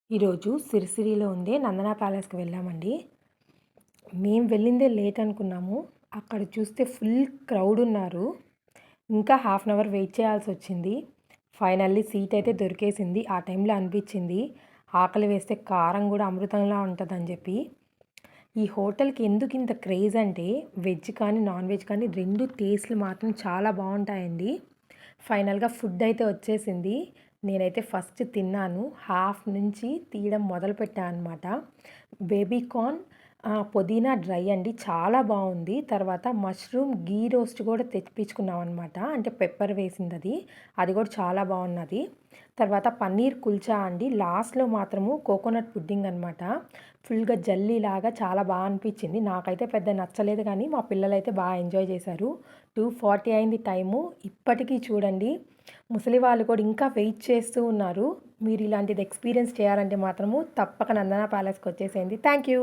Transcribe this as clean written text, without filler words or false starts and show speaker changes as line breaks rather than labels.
ఈరోజు సిరిసిరిలో ఉండే నందన ప్యాలెస్‌కి వెళ్ళామండి. మేము వెళ్ళిందే లేట్ అనుకున్నాము. అక్కడ చూస్తే ఫుల్ క్రౌడ్ ఉన్నారు. ఇంకా హాఫ్ అన్ అవర్ వెయిట్ చేయాల్సొచ్చింది. ఫైనల్లీ సీట్ అయితే దొరికేసింది. ఆ టైంలో అనిపించింది ఆకలి వేస్తే కారం కూడా అమృతంలా ఉంటదని చెప్పి. ఈ హోటల్‌కి ఎందుకు ఇంత క్రేజ్ అంటే వెజ్ కానీ, నాన్ వెజ్ కానీ 2 టేస్ట్‌లు మాత్రం చాలా బావుంటాయండి. ఫైనల్‌గా ఫుడ్ అయితే వచ్చేసింది. నేనైతే ఫస్ట్ తిన్నాను. హాఫ్ నుంచి తీయడం మొదలుపెట్టా అనమాట. బేబీ కార్న్ పుదీనా డ్రై అండి. చాలా బావుంది. తర్వాత మష్రూమ్ ఘీ రోస్ట్ కూడా తెప్పించుకున్నామనమాట. అంటే పెప్పర్ వేసిందది. అది కూడా చాలా బావున్నది. తర్వాత పన్నీర్ కుల్చా అండి. లాస్ట్‌లో మాత్రము కోకోనట్ పుడ్డింగ్ అనమాట. ఫుల్‌గా జల్లీలాగా చాలా అనిపించింది. నాకైతే పెద్ద నచ్చలేదు కానీ మా పిల్లలైతే ఎంజాయ్ చేశారు. 2:40 అయింది టైము. ఇప్పటికీ చూడండి ముసలి వాళ్ళు కూడా ఇంకా వెయిట్ చేస్తూ ఉన్నారు. మీరు ఇలాంటిది ఎక్స్‌పీరియన్స్ చేయాలంటే మాత్రము తప్పక నందన ప్యాలెస్‌కి వచ్చేసేయండి. Thank you.